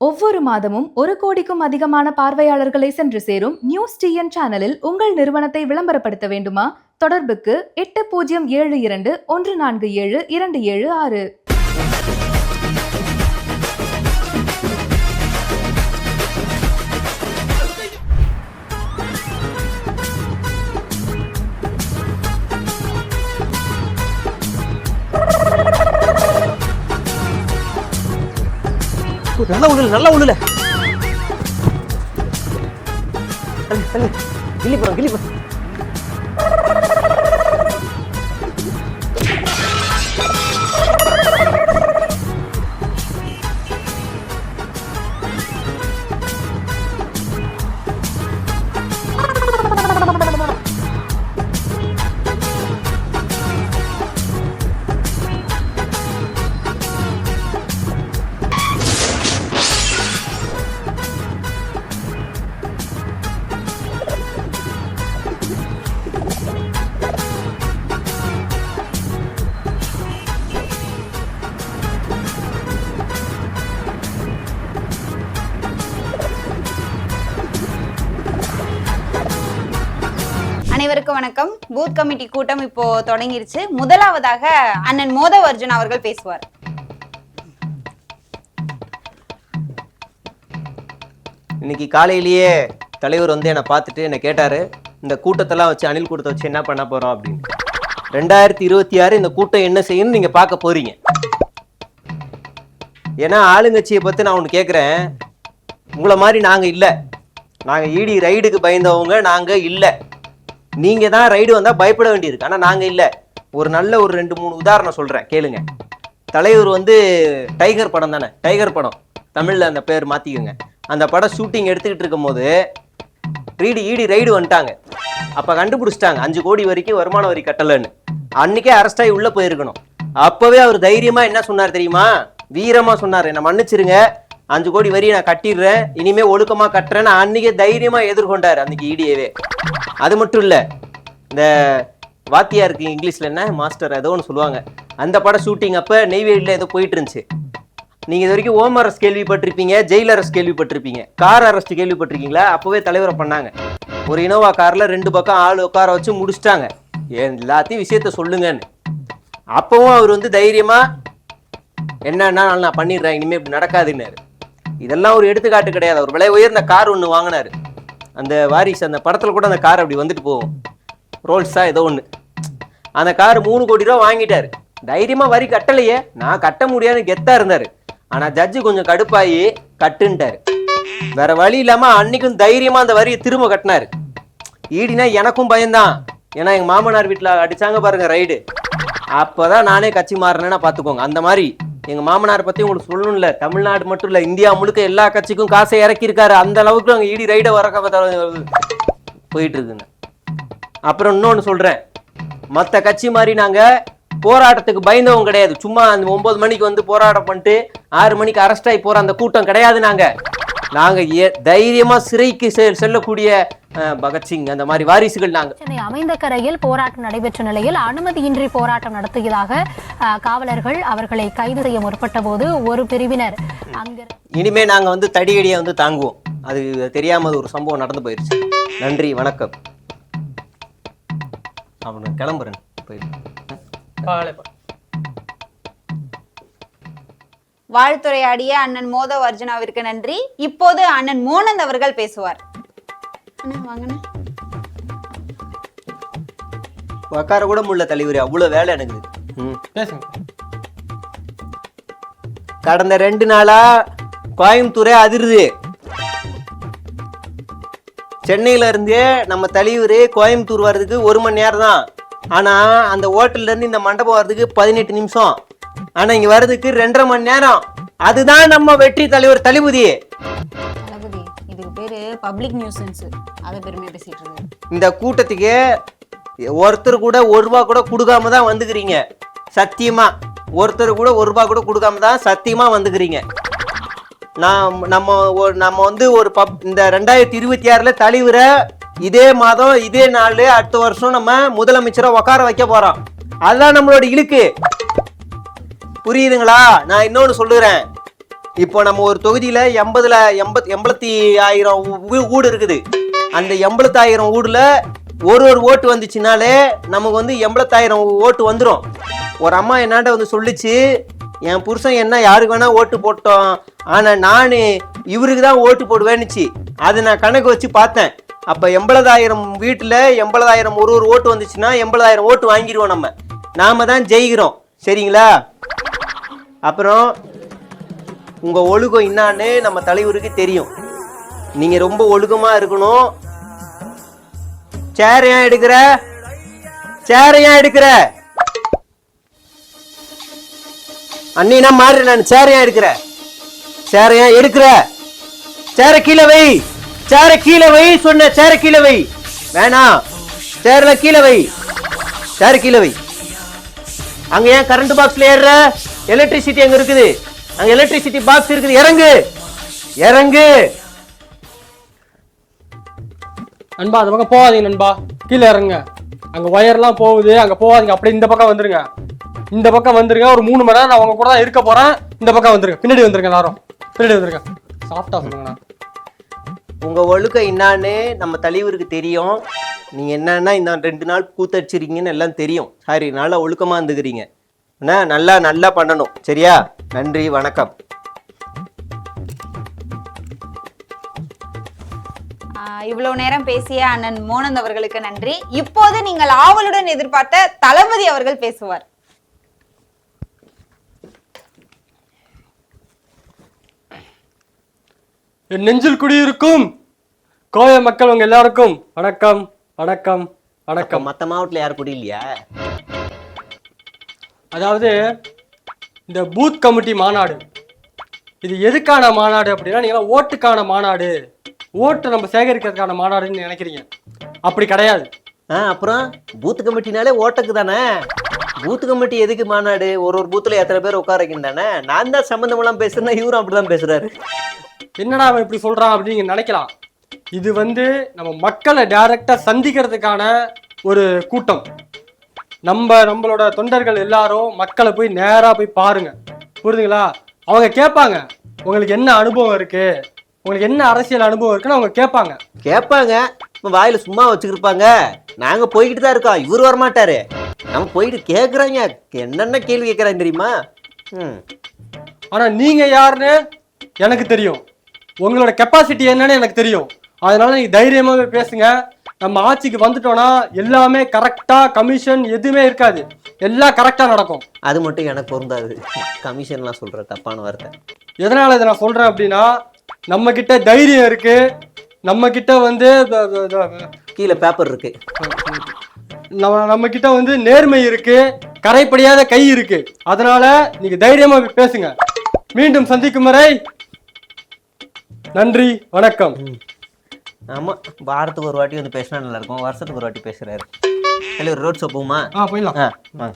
ஒவ்வொரு மாதமும் 1 கோடிக்கும் அதிகமான பார்வையாளர்களை சென்று சேரும் நியூஸ் டிஎன் சேனலில் உங்கள் நிறுவனத்தை விளம்பரப்படுத்த வேண்டுமா? தொடர்புக்கு 8072147276. நல்லா உள்ள கிள்ளி போறோம் அனைவருக்கும் வணக்கம். பூத் கமிட்டி கூட்டம் இப்போ தொடங்கிருச்சு. முதலாவதாக அண்ணன் மோதவ் அர்ஜுன் அவர்கள் பேசுவார். இன்னைக்கு காலையிலேயே தலைவர் வந்து என்னை பார்த்துட்டு என்னை கேட்டாரு, இந்த கூட்டத்தெல்லாம் வச்சு அணில் கூட்டத்தை வச்சு என்ன பண்ண போறோம் அப்படின்னு. 2026 இந்த கூட்டம் என்ன செய்யணும்னு நீங்க பார்க்க போறீங்க. ஏன்னா ஆளுங்கட்சியை பத்தி நான் ஒன்று கேட்குறேன். உங்களை மாதிரி நாங்க இல்லை. நாங்க ஈடி ரைடுக்கு பயந்தவங்க நாங்க இல்லை. நீங்க தான் ரைடு வந்தா பயப்பட வேண்டியிருக்கு. ஆனா நாங்க இல்லை. ஒரு நல்ல ஒரு 2-3 உதாரணம் சொல்றேன், கேளுங்க. தலைவர் வந்து டைகர் படம் தானே, டைகர் படம் தமிழ்ல அந்த பேர் மாத்திக்கோங்க. அந்த படம் ஷூட்டிங் எடுத்துக்கிட்டு இருக்கும் போது ஈடி ரைடு வந்துட்டாங்க. அப்ப கண்டுபிடிச்சிட்டாங்க 5 கோடி வரைக்கும் வருமான வரி கட்டலன்னு. அன்னைக்கே அரெஸ்ட் ஆகி உள்ள போயிருக்கணும். அப்பவே அவர் தைரியமா என்ன சொன்னார் தெரியுமா? வீரமா சொன்னார், என்ன மன்னிச்சிருங்க, 5 கோடி வரி நான் கட்டிடுறேன், இனிமே ஒழுக்கமா கட்டுறேன்னு அன்னைக்கே தைரியமா எதிர்கொண்டாரு அன்னைக்கு ஈடியவே. அது மட்டும் இல்ல, இந்த வாத்தியாருக்கு இங்கிலீஷ்ல என்ன மாஸ்டர் ஏதோ ஒன்று சொல்லுவாங்க, அந்த படம் ஷூட்டிங் அப்ப நெய்வேலியில ஏதோ போயிட்டு இருந்துச்சு. நீங்க இது வரைக்கும் ஹோம் அரெஸ்ட் கேள்விப்பட்டிருப்பீங்க, ஜெயில் அரெஸ்ட் கேள்விப்பட்டிருப்பீங்க, கார் அரெஸ்ட் கேள்விப்பட்டிருக்கீங்களா? அப்பவே தலைவரை பண்ணாங்க. ஒரு இனோவா கார்ல 2 பக்கம் ஆள் உட்கார வச்சு முடிச்சிட்டாங்க. எல்லாத்தையும் விஷயத்த சொல்லுங்கன்னு. அப்பவும் அவர் வந்து தைரியமா என்னன்னா நான் பண்ணிடுறேன், இனிமே இப்படி நடக்காதுன்னாரு. இதெல்லாம் ஒரு எடுத்துக்காட்டு கிடையாது. அவர் விலை உயர்ந்த கார் ஒன்று வாங்கினாரு. அந்த வாரிசு அந்த படத்துல கூட அந்த கார் அப்படி வந்துட்டு போகும், ரோல்ஸா ஏதோ ஒன்று. அந்த கார் 3 கோடி ரூபா வாங்கிட்டாரு. தைரியமா வரி கட்டலையே, நான் கட்ட முடியாதுன்னு கெத்தா இருந்தாரு. ஆனா ஜட்ஜு கொஞ்சம் கடுப்பாயி கட்டுன்ட்டாரு. வேற வழி இல்லாம அன்னைக்கும் தைரியமா அந்த வரியை திரும்ப கட்டினாரு. ஈடினா எனக்கும் பயம்தான். ஏன்னா எங்க மாமனார் வீட்டுல அடிச்சாங்க பாருங்க ரைடு. அப்பதான் நானே கட்சி மாறினேன்னா பாத்துக்கோங்க. அந்த மாதிரி எங்க மாமனார் பத்தி உங்களுக்கு சொல்லணும் இல்ல, தமிழ்நாடு மட்டும் இல்ல, இந்தியா முழுக்க எல்லா கட்சிக்கும் காசை இறக்கி இருக்காரு. அந்த அளவுக்கு அங்க ஈடி ரைட வர போயிட்டு இருக்குங்க. அப்புறம் இன்னொன்னு சொல்றேன், மற்ற கட்சி மாதிரி நாங்க போராட்டத்துக்கு பயந்தவங்க கிடையாது. சும்மா அந்த 9 மணிக்கு வந்து போராட்டம் பண்ணிட்டு 6 மணிக்கு அரெஸ்ட் ஆகி போற அந்த கூட்டம் கிடையாது. நாங்க தைரியமா சிறைக்கு செல்லக்கூடிய பகத்சிங் அந்த மாதிரி வாரிசுகள். நாங்க சென்னை அமைந்தகரையில் போராட்டம் நடைபெற்ற நிலையில் அனுமதியின்றி போராட்டம் நடத்தியதாக காவலர்கள் அவர்களை கைது செய்ய முற்பட்ட போது ஒரு பிரிவினர் இனிமே நாங்க வந்து தடியடியை வந்து தாங்குவோம். அது தெரியாம ஒரு சம்பவம் நடந்து போயிருச்சு. நன்றி, வணக்கம். அவனு கிளம்புறேன். வாழ்த்துரையாடிய அண்ணன் மோதவ் அர்ஜுனாவிற்கு நன்றி. இப்போது அண்ணன் மோனந்த் அவர்கள் பேசுவார். உட்கார கூட முடியல தலைவர், அவ்வளவு வேலை எனக்கு. கடந்த 2 நாளா கோயம்புத்தூரே அதிருது. சென்னையில இருந்தே நம்ம தலைவர் கோயம்புத்தூர் வர்றதுக்கு 1 மணி நேரம் தான். ஆனா அந்த ஹோட்டல்ல இருந்து இந்த மண்டபம் வர்றதுக்கு 18 நிமிஷம். ஆனா இங்க வர்றதுக்கு 2.5 மணி நேரம். அதுதான் நம்ம வெற்றி தலைவர் தளபதி. இதுக்கு பேரு பப்ளிக் நியூசன்ஸ். அத பெருமையா பேசிட்டு இருக்கு. இந்த கூட்டத்துக்கு ஒருத்தர் கூட 1 ரூபா கூட கொடுக்காம தான் வந்துக்கிறீங்க. சத்தியமா ஒருத்தர் கூட 1 ரூபா கூட கொடுக்காம தான் சத்தியமா வந்துக்கிறீங்க. நம்ம வந்து ஒரு இந்த 2026 தலைவரை இதே மாதம் இதே நாள் அடுத்த வருஷம் நம்ம முதலமைச்சரை உட்கார வைக்க போறோம். அதுதான் நம்மளோட இழுக்கு. புரியுதுங்களா? நான் இன்னொன்னு சொல்லுறேன், இப்போ நம்ம ஒரு தொகுதியில 80,000 வீடு இருக்குது. அந்த 80,000 வீடுல ஒரு ஓட்டு வந்துச்சுனாலே நமக்கு வந்து 80,000 ஓட்டு வந்துடும். ஒரு அம்மா என்னாண்ட வந்து சொல்லிச்சு, என் புருஷன் என்ன யாருக்கு வேணா ஓட்டு போட்டோம், ஆனா நானு இவருக்கு தான் ஓட்டு போடுவேன்னுச்சு. அது நான் கணக்கு வச்சு பார்த்தேன். அப்ப 80,000 வீட்டுல 80,000 ஒரு ஓட்டு வந்துச்சுன்னா 80,000 ஓட்டு வாங்கிடுவோம். நாம தான் ஜெயிக்கிறோம். சரிங்களா? அப்புறம் உங்க ஒழுக்கம் என்னான்னு நம்ம தலைவருக்கு தெரியும். நீங்க ரொம்ப ஒழுக்கமா இருக்கணும். சேர் ஏன் எடுக்கிற? அண்ணினா மாறு. நான் சேர் ஏன் எடுக்கிற? சேர கீழே வை சொன்ன. சேர கீழே வை. வேணாம், சேர்ல கீழே வை. சேர கீழே வை. அங்க ஏன் கரண்ட் பாக்ஸ்ல ஏறுற? எலக்ட்ரிசிட்டி அங்க இருக்குது. அங்க எலக்ட்ரிசிட்டி பாக்ஸ் இருக்குது. இறங்கு. நண்பா அந்த பக்கம் போகாதீங்க நண்பா, கீழே இறங்க. அங்க ஒயர்லாம் போகுது, அங்க போகாதீங்க. அப்படியே இந்த பக்கம் வந்துருங்க. ஒரு 3 மணி நேரம் நான் உங்க கூட தான் இருக்க போறேன். இந்த பக்கம் வந்துருங்க. பின்னாடி வந்துருங்க. எல்லாரும் பின்னாடி வந்துருங்க. சாஃப்டா சொல்லுங்கண்ணா. உங்க ஒழுக்கம் என்னான்னு நம்ம தலைவருக்கு தெரியும். நீங்க என்னன்னா இந்த 2 நாள் கூத்தடிச்சிருக்கீங்கன்னு எல்லாம் தெரியும். சாரி, நல்லா ஒழுக்கமா இருந்துக்கிறீங்க. நல்லா பண்ணணும். சரியா? நன்றி, வணக்கம். இவ்வளவு நேரம் பேசிய அண்ணன் மோனந்த் அவர்களுக்கு நன்றி. இப்போது நீங்கள் ஆவலுடன் எதிர்பார்த்த தளபதி அவர்கள் பேசுவார். என் நெஞ்சில் குடியிருக்கும் கோய மக்கள் உங்க எல்லாருக்கும் வணக்கம். மத்த மாவட்டத்துல யாரும் குடி இல்லையா? அதாவது இந்த பூத் கமிட்டி மாநாடு இது எதுக்கான மாநாடு அப்படின்னா, நீங்க ஓட்டுக்கான மாநாடு, ஓட்டு நம்ம சேகரிக்கிறதுக்கான மாநாடுன்னு நினைக்கிறீங்க. அப்படி கிடையாது. அப்புறம் பூத் கமிட்டினாலே ஓட்டுக்கு தானே. பூத் கமிட்டி எதுக்கு மாநாடு? ஒரு பூத்துல எத்தனை பேர் உட்கார வைக்கின்றானே. நான் தான் சம்பந்தம் எல்லாம் பேசுறேன், இவரும் அப்படிதான் பேசுறாரு. என்னடா அவன் இப்படி சொல்றான் அப்படின்னு நினைக்கலாம். இது வந்து நம்ம மக்களை டைரக்டா சந்திக்கிறதுக்கான ஒரு கூட்டம். நம்மளோட தொண்டர்கள் எல்லாரும் மக்களை போய் நேரா போய் பாருங்க. புரியுதுங்களா? அவங்க கேட்பாங்க, உங்களுக்கு என்ன அனுபவம் இருக்கு, உங்களுக்கு என்ன அரசியல் அனுபவம் இருக்குன்னு அவங்க கேட்பாங்க. வாயில சும்மா வச்சுக்கிருப்பாங்க. நாங்க போய்கிட்டு தான் இருக்கோம். இவரு வரமாட்டாரு. நம்ம போயிட்டு கேக்குறாங்க. என்னென்ன கேள்வி கேட்கறாங்க தெரியுமா? ஆனா நீங்க யாருன்னு எனக்கு தெரியும். உங்களோட கெப்பாசிட்டி என்னன்னு எனக்கு தெரியும். அதனால நீங்க தைரியமாவே பேசுங்க. நம்ம ஆட்சிக்கு வந்துட்டோம்னா எல்லாமே கரெக்டா, கமிஷன் எதுவுமே இருக்காது, எல்லாம் கரெக்டா நடக்கும். அது மட்டும் எனக்கு பொருந்தாது. கமிஷன்லாம் சொல்ற தப்பான வார்த்தை. எதனால இதை நான் சொல்றேன் அப்படின்னா, நம்ம கிட்ட தைரியம் இருக்கு, நம்ம கிட்ட வந்து கீழே பேப்பர் இருக்கு, நம்ம கிட்ட வந்து நேர்மை இருக்கு, கரைப்படியாத கை இருக்கு. அதனால நீங்க தைரியமா பேசுங்க. மீண்டும் சந்திக்கும் வரை நன்றி, வணக்கம். ஆமா, வாரத்துக்கு ஒரு வாட்டி வந்து பேசினா நல்லா இருக்கும். வருஷத்துக்கு ஒரு வாட்டி பேசுறாரு. ரோட் ஷோ போகுமா? போயிடலாம்.